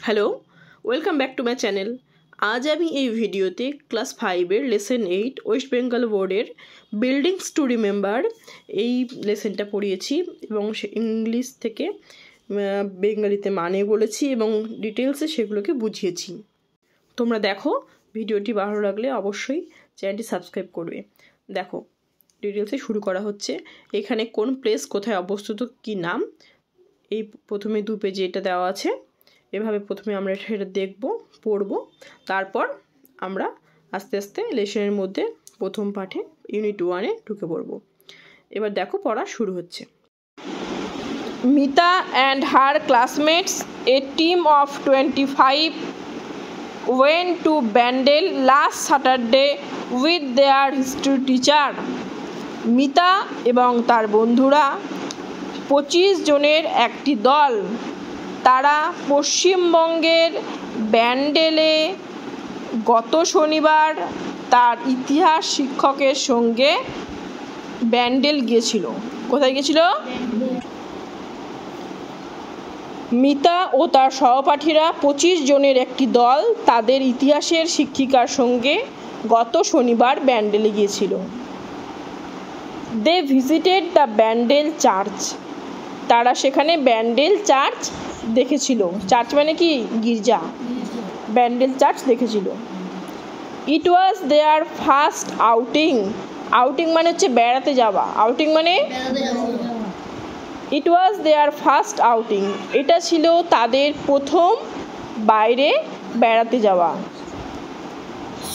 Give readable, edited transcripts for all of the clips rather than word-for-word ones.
Hello, welcome back to my channel. আজ আমি এই ভিডিওতে ক্লাস 5-এর লেসন 8 ওয়েস্ট বেঙ্গল বোর্ডের বিল্ডিংস টু রিমেম্বার এই লেসনটা পড়িয়েছি এবং ইংলিশ থেকে বেঙ্গলিতে মানে বলেছি এবং ডিটেলসে সেগুলোকে বুঝিয়েছি। তোমরা দেখো, ভিডিওটি ভালো লাগলে অবশ্যই চ্যানেলটি সাবস্ক্রাইব করবে। দেখো, ডিটেলসে শুরু করা হচ্ছে। এখানে কোন প্লেস কোথায় অবস্থিত, কি নাম, এই প্রথমে 2 পেজে এটা দেওয়া আছে। এভাবে প্রথমে আমরা সেটা দেখব, পড়ব, তারপর আমরা আস্তে আস্তে লেসনের মধ্যে প্রথম পাঠে ইউনিট 1-এ ঢুকে পড়ব। এবার দেখো, পড়া শুরু হচ্ছে। Mita and her classmates, A team of 25 went to Bandel last Saturday with their history teacher. Mita এবং তার বন্ধুরা 25 জনের একটি দল, তারা পশ্চিমবঙ্গের ব্যান্ডেলে গত শনিবার তার ইতিহাস শিক্ষকের সঙ্গে ব্যান্ডেল গিয়েছিল। কোথায় গিয়েছিল? মিতা ও তার সহপাঠীরা 25 জনের একটি দল তাদের ইতিহাসের শিক্ষিকার সঙ্গে গত শনিবার ব্যান্ডেলে গিয়েছিল। They visited the Bandel church. তারা সেখানে ব্যান্ডেল চার্চ দেখেছিল। চার্চ মানে কি? গির্জা। ব্যান্ডেল চার্চ দেখেছিল। ইট ওয়াজ দেয়ার ফার্স্ট আউটিং। আউটিং মানে হচ্ছে বেড়াতে যাওয়া। আউটিং মানে ইট ওয়াজ দেয়ার ফার্স্ট আউটিং। এটা ছিল তাদের প্রথম বাইরে বেড়াতে যাওয়া।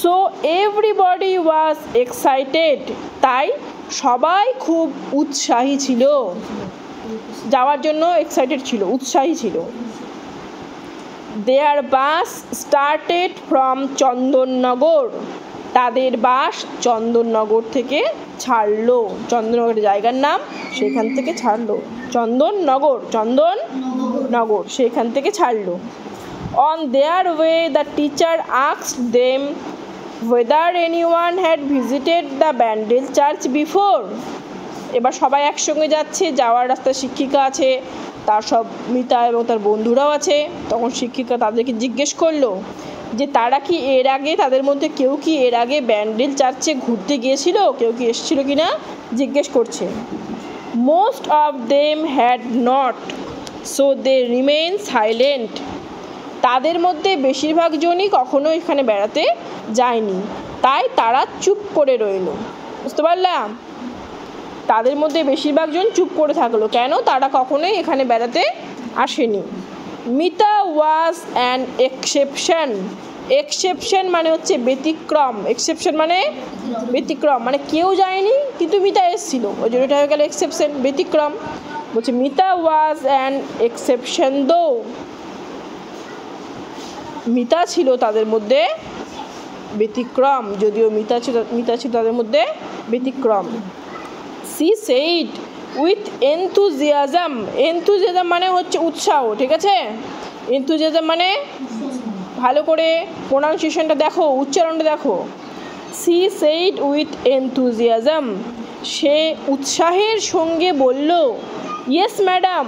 So everybody was excited. তাই সবাই খুব উৎসাহী ছিল, যাওয়ার জন্য এক্সাইটেড ছিল, উৎসাহী ছিল। দেয়ার বাস স্টার্টেড ফ্রম চন্দননগর। তাদের বাস চন্দননগর থেকে ছাড়লো। চন্দননগরের জায়গার নাম, সেখান থেকে ছাড়লো। চন্দননগর, চন্দননগর, সেখান থেকে ছাড়লো। On their way the teacher asked them whether anyone had visited the Bandel church before. এবার সবাই একসঙ্গে যাচ্ছে, যাওয়ার রাস্তায় শিক্ষিকা আছে, তার সব মিতা এবং তার বন্ধুরাও আছে। তখন শিক্ষিকা তাদেরকে জিজ্ঞেস করলো যে তারা কি এর আগে, তাদের মধ্যে কেউ কি এর আগে ব্যান্ডেল চার্চে ঘুরতে গিয়েছিল, কেউ কি এসেছিল কি না জিজ্ঞেস করছে। Most of them had not, so they remain silent. তাদের মধ্যে বেশিরভাগ জনই কখনো এখানে বেড়াতে যায়নি, তাই তারা চুপ করে রইল। বুঝতে পারলাম? তাদের মধ্যে বেশিরভাগ জন চুপ করে থাকলো। কেন? তারা কখনোই এখানে বেড়াতে আসেনি। Mita was an exception. Exception মানে হচ্ছে ব্যতিক্রম। এক্সেপশন মানে ব্যতিক্রম, মানে কেউ যায়নি কিন্তু মিতা এসেছিল, ওই জন্য এটা হয়ে গেল এক্সেপশন, ব্যতিক্রম। বলছে মিতা ওয়াজ অ্যান এক্সেপশন দো। মিতা ছিল তাদের মধ্যে ব্যতিক্রম, যদিও মিতা ছিল তাদের মধ্যে ব্যতিক্রম। C said with enthusiasm. Enthusiasm মানে হচ্ছে উৎসাহ, ঠিক আছে? এনথুজিয়াজম মানে, ভালো করে প্রোনাউন্সিয়েশনটা দেখো, উচ্চারণটা দেখো। She said with enthusiasm. সে উৎসাহের সঙ্গে বলল, ইয়েস ম্যাডাম।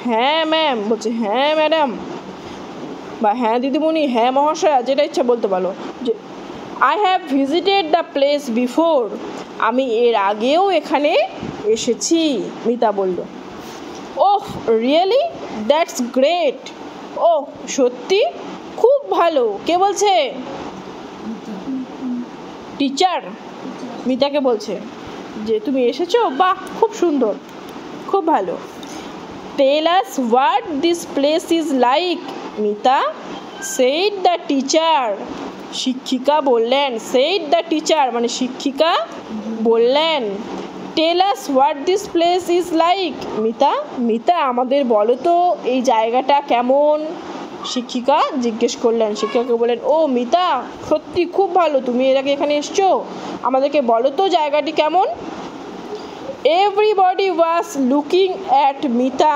হ্যাঁ ম্যাম। বলছে হ্যাঁ ম্যাডাম, বা হ্যাঁ দিদিমণি, হ্যাঁ মহাশয়া, যেটা ইচ্ছা বলতে পারো। যে I have visited the place before. আমি এর আগেও এখানে এসেছি, মিতা বলল। Oh really, that's great. ও সত্যি, খুব ভালো। কে বলছে? টিচার মিতাকে বলছে যে তুমি এসেছো, বাহ, খুব সুন্দর, খুব ভালো। Tell us what this place is like Mita, said the teacher. শিক্ষিকা বললেন, সেইড দ্য টিচার মানে শিক্ষিকা বললেন। Tell us what this place is like Mita. Mita আমাদের বলো তো এই জায়গাটা কেমন। শিক্ষিকা জিজ্ঞেস করলেন। শিক্ষিকাকে বললেন, ও মিতা, সত্যি খুব ভালো, তুমি এর আগে এখানে এসছো, আমাদেরকে বলো তো জায়গাটি কেমন। Everybody was looking at Mita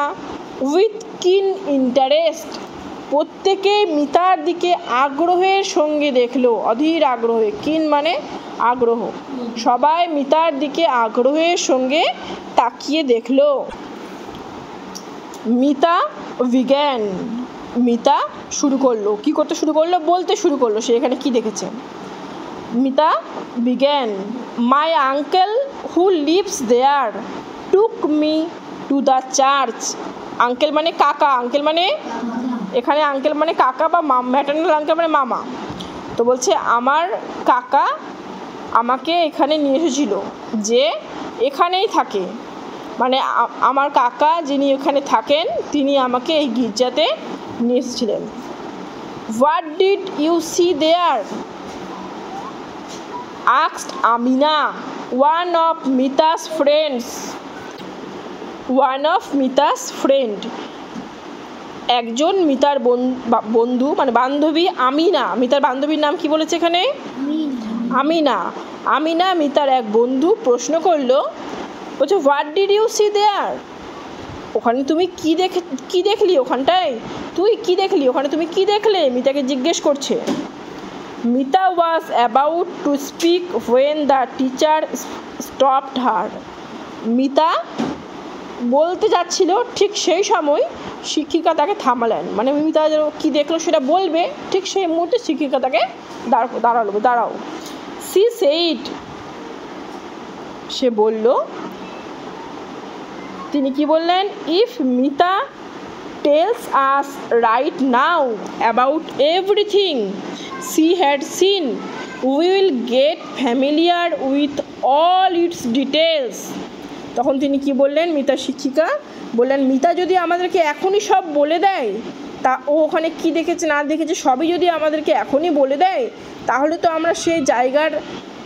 with কিন ইন্টারেস্ট। প্রত্যেকে মিতার দিকে আগ্রহের সঙ্গে দেখলো, অধীর আগ্রহে। কিন মানে আগ্রহ। সবাই মিতার দিকে আগ্রহের সঙ্গে তাকিয়ে দেখলো। মিতা বিজ্ঞান। মিতা শুরু করলো, কী করতে শুরু করলো, বলতে শুরু করলো সে এখানে কী দেখেছে। Mita began, my uncle who lives there took me to the church. Uncle মানে কাকা, আঙ্কেল মানে এখানে আঙ্কেল মানে কাকা বা ম্যাটার্নাল আঙ্কেল মানে মামা। তো বলছে আমার কাকা আমাকে এখানে নিয়ে এসেছিল, যে এখানেই থাকে, মানে আমার কাকা যিনি এখানে থাকেন তিনি আমাকে এই গির্জাতে নিয়ে এসেছিলেন। What did you see there asked Amina, one of Mita's friend. একজন মিতার বন্ধু মানে বান্ধবী আমিনা, মিতার বান্ধবীর নাম কি বলেছে এখানে? আমিনা মিতার এক বন্ধু প্রশ্ন করলো, বলছে হোয়াট ডিড ইউ সি দেয়ার, ওখানে তুমি কি দেখলি, ওখানটায় তুই কি দেখলি, ওখানে তুমি কি দেখলে, মিতাকে জিজ্ঞেস করছে। Mita was about to speak when the teacher stopped her. Mita বলতে যাচ্ছিল, ঠিক সেই সময় শিক্ষিকা তাকে থামালেন, মানে মিতা কি দেখলো সেটা বলবে, ঠিক সেই মুহূর্তে শিক্ষিকা তাকে দাঁড়াও। She said, সে বলল, তিনি কি বললেন, if Mita tells us right now about everything she had seen, we will get familiar with all its details. তখন তিনি কি বললেন, মিতার শিক্ষিকা বললেন, মিতা যদি আমাদেরকে এখনই সব বলে দেয়, তা ও ওখানে কি দেখেছে না দেখেছে সবই যদি আমাদেরকে এখনই বলে দেয়, তাহলে তো আমরা সেই জায়গার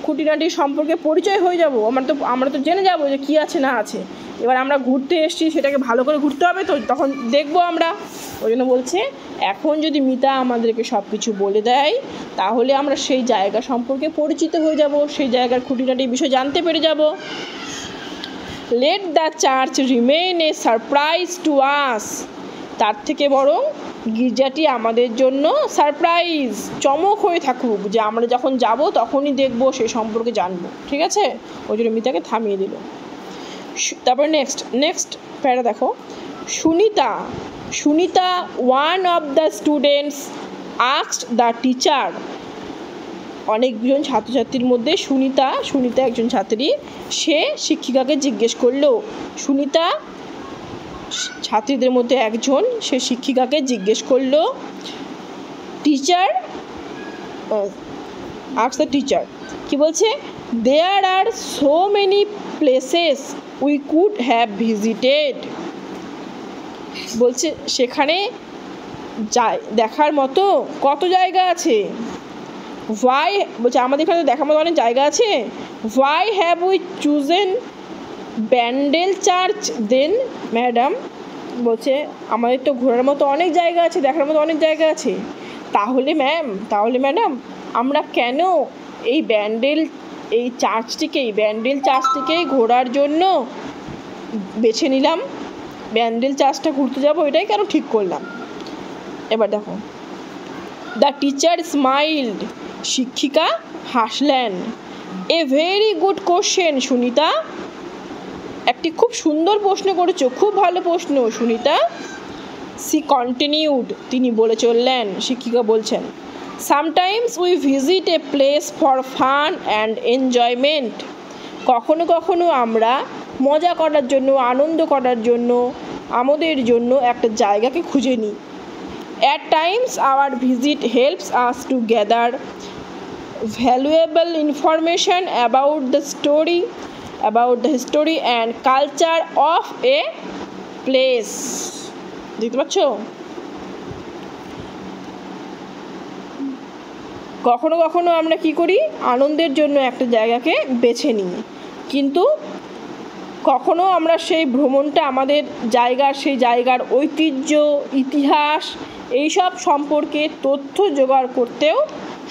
খুঁটিনাটি সম্পর্কে পরিচয় হয়ে যাব, আমরা তো জেনে যাব যে কী আছে না আছে। এবার আমরা ঘুরতে এসেছি, সেটাকে ভালো করে ঘুরতে হবে, তো তখন দেখবো আমরা। ওই জন্য বলছে এখন যদি মিতা আমাদেরকে সব কিছু বলে দেয়, তাহলে আমরা সেই জায়গা সম্পর্কে পরিচিত হয়ে যাব, সেই জায়গার খুঁটিনাটি বিষয় জানতে পেরে যাব। Let the church remain A surprise to us, তার থেকে বরং গির্জাটি আমাদের জন্য সারপ্রাইজ, চমক হয়ে থাকুক, যে আমরা যখন যাব তখনই দেখবো, সেই সম্পর্কে জানবো। ঠিক আছে, ওই জন্য মিতাকে থামিয়ে দিল। তারপরে নেক্সট প্যারা দেখো, Sunita one of the students asked the teacher. অনেকজন ছাত্রছাত্রীর মধ্যে সুনিতা একজন ছাত্রী, সে শিক্ষিকাকে জিজ্ঞেস করলো। সুনিতা ছাত্রীদের মধ্যে একজন, সে শিক্ষিকাকে জিজ্ঞেস করলো, টিচার আস্কড দ্য টিচার, কি বলছে, there are so many places we could have visited. বলছে সেখানে দেখার মতো কত জায়গা আছে। হোয়াই, বলছে আমাদের এখানে দেখার মতো অনেক জায়গা আছে। Why have we chosen Bandel church then madam, বলছে আমাদের তো ঘোরার মতো অনেক জায়গা আছে, দেখার মতো অনেক জায়গা আছে, তাহলে ম্যাডাম আমরা কেন এই ব্যান্ডেল চার্চটিকেই ঘোরার জন্য বেছে নিলাম, ব্যান্ডেল চার্চটা ঘুরতে যাবো, এটাই কেন ঠিক করলাম। এবার দেখো, দ্য টিচার স্মাইলড, শিক্ষিকা হাসলেন। A very good question Sunita, একটি খুব সুন্দর প্রশ্ন করেছো, খুব ভালো প্রশ্ন সুনিতা। সি কন্টিনিউড, তিনি বলে চললেন, শিক্ষিকা বলছেন, sometimes we visit a place for fun and enjoyment, কখনো কখনো আমরা মজা করার জন্য, আনন্দ করার জন্য, আমাদের জন্য একটা জায়গাকে খুঁজে নিই। At times our visit helps us to gather valuable information about the history and culture of a place. দেখতে পাচ্ছ, কখনো কখনো আমরা কি করি, আনন্দের জন্য একটা জায়গাকে বেছে নিই, কিন্তু কখনো আমরা সেই ভ্রমণটা আমাদের সেই জায়গার ঐতিহ্য, ইতিহাস এইসব সম্পর্কে তথ্য জোগাড় করতেও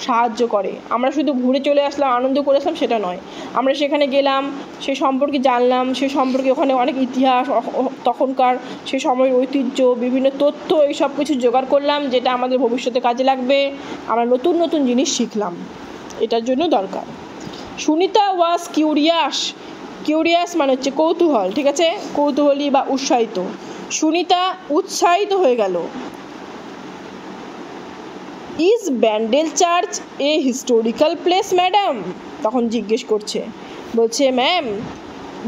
সাহায্য করে। আমরা শুধু ঘুরে চলে আসলাম, আনন্দ করে আসলাম, সেটা নয়। আমরা সেখানে গেলাম, সে সম্পর্কে জানলাম, সে সম্পর্কে ওখানে অনেক ইতিহাস, তখনকার সে সময়ের ঐতিহ্য, বিভিন্ন তথ্য, এই সব কিছু জোগাড় করলাম, যেটা আমাদের ভবিষ্যতে কাজে লাগবে। আমরা নতুন নতুন জিনিস শিখলাম, এটার জন্য দরকার। সুনিতা ওয়াজ কিউরিয়াস মানে হচ্ছে কৌতূহল, ঠিক আছে, কৌতূহলী বা উৎসাহিত। সুনিতা উৎসাহিত হয়ে গেল। Is Bandel church a historical place madam? তখন জিজ্ঞেস করছে, বলছে ম্যাম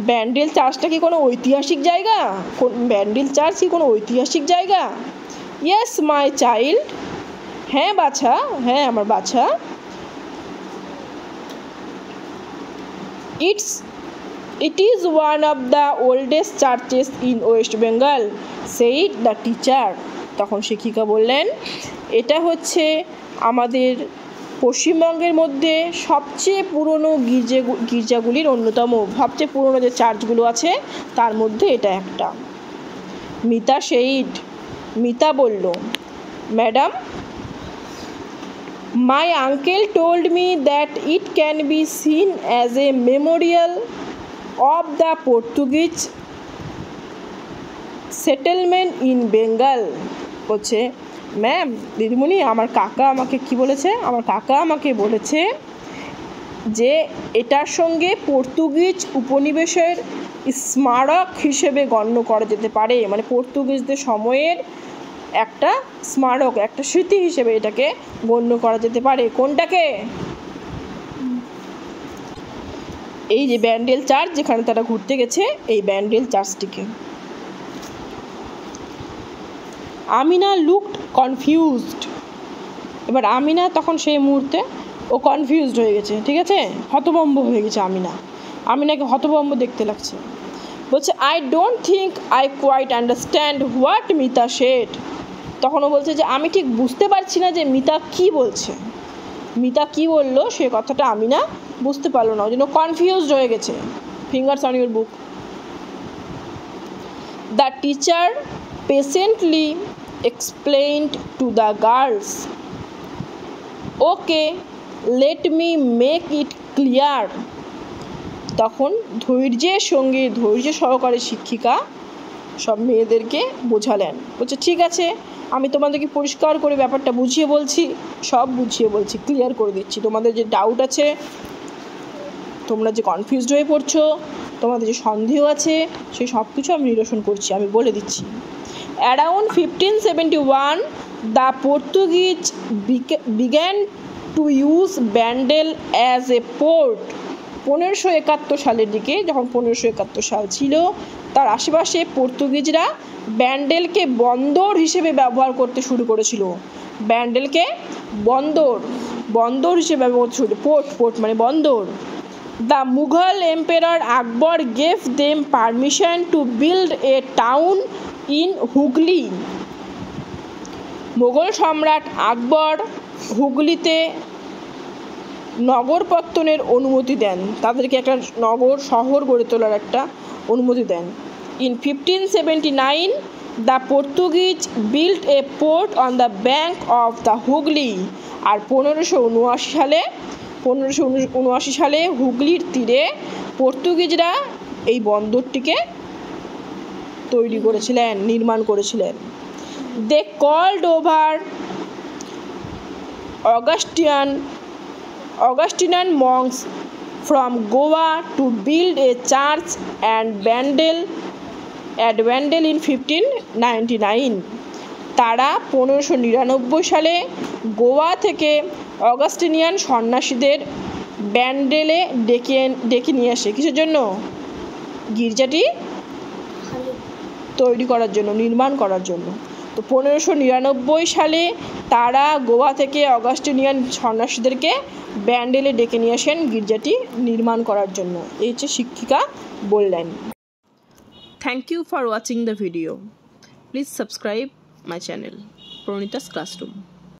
ব্যান্ডেল চার্চটা কি কোনো ঐতিহাসিক জায়গা? ব্যান্ডেল চার্চ কি কোনো ঐতিহাসিক জায়গা? ইয়েস মাই চাইল্ড, হ্যাঁ বাছা, হ্যাঁ আমার বাছা। It is one of the oldest churches in West Bengal, said the teacher. তখন শিক্ষিকা বললেন, এটা হচ্ছে আমাদের পশ্চিমবঙ্গের মধ্যে সবচেয়ে পুরনো গির্জাগুলির অন্যতম, সবচেয়ে পুরনো যে চার্চগুলো আছে তার মধ্যে এটা একটা। মিতা সেইড, মিতা বলল, madam my uncle told me that it can be seen as a memorial of the Portuguese settlement in Bengal. বলছে ম্যাম, দিদিমণি আমার কাকা আমাকে কি বলেছে, আমার কাকা আমাকে বলেছে যে এটার সঙ্গে পর্তুগিজ উপনিবেশের স্মারক হিসেবে গণ্য করা যেতে পারে, মানে পর্তুগিজদের সময়ের একটা স্মারক, একটা স্মৃতি হিসেবে এটাকে গণ্য করা যেতে পারে। কোনটাকে? এই যে ব্যান্ডেল চার্চ যেখানে তারা ঘুরতে গেছে, এই ব্যান্ডেল চার্চটিকে। Amina looked confused. এবার আমিনা তখন সেই মুহূর্তে ও কনফিউজড হয়ে গেছে, ঠিক আছে, হতভম্ব হয়ে গেছে আমিনাকে হতভম্ব দেখতে লাগছে। বলছে I don't think I quite understand what Mita said. তখন ও বলছে যে আমি ঠিক বুঝতে পারছি না যে মিতা কি বলছে, মিতা কি বললো সে কথাটা আমিনা বুঝতে পারলো না, ওই জন্য কনফিউজড হয়ে গেছে। Fingers on your book. The teacher patiently explained to the girls, okay let me make it clear. তখন ধৈর্য সহকারে শিক্ষিকা সব মেয়েদেরকে বোঝালেন। বলছে ঠিক আছে, আমি তোমাদেরকে পরিষ্কার করে ব্যাপারটা বুঝিয়ে বলছি, সব বুঝিয়ে বলছি, ক্লিয়ার করে দিচ্ছি। তোমাদের যে ডাউট আছে, তোমরা যে কনফিউজড হয়ে পড়ছো, তোমাদের যে সন্দেহ আছে, সেই সব কিছু আমি নিরসন করছি, আমি বলে দিচ্ছি। Around 1571, the Portuguese began to use Bandel as a port. 1571 সালের দিকে, যখন 1571 সাল ছিল, তার আশেপাশে পর্তুগিজরা ব্যান্ডেলকে বন্দর হিসেবে ব্যবহার করতে শুরু করেছিল। ব্যান্ডেলকে বন্দর হিসেবে ব্যবহার করতে শুরু, পোর্ট মানে বন্দর। The Mughal Emperor Akbar gave them permission to build a town in Hooghly. Mughal সম্রাট আকবর হুগলিতে নগর পত্তনের অনুমতি দেন, তাদেরকে একটা শহর গড়ে তোলার একটা অনুমতি দেন। In 1579 the Portuguese built a port on the bank of the Hooghly. আর 1579 সালে হুগলির তীরে পর্তুগিজরা এই বন্দরটিকে তৈরি করেছিলেন, নির্মাণ করেছিলেন। They called over Augustinian monks from Goa to build a church at Bandel in 1599। তারা 1599 সালে গোয়া থেকে অগাস্টিনিয়ান সন্ন্যাসীদের ব্যান্ডেলে ডেকে নিয়ে আসে। কিসের জন্য? গির্জাটি তৈরি করার জন্য, নির্মাণ করার জন্য। তো 1599 সালে তারা গোয়া থেকে অগাস্টিনিয়ান সন্ন্যাসীদেরকে ব্যান্ডেলে ডেকে নিয়ে আসেন গির্জাটি নির্মাণ করার জন্য। এই হচ্ছে শিক্ষিকা বললেন। Thank you for watching the video. Please subscribe my channel Pranita's classroom.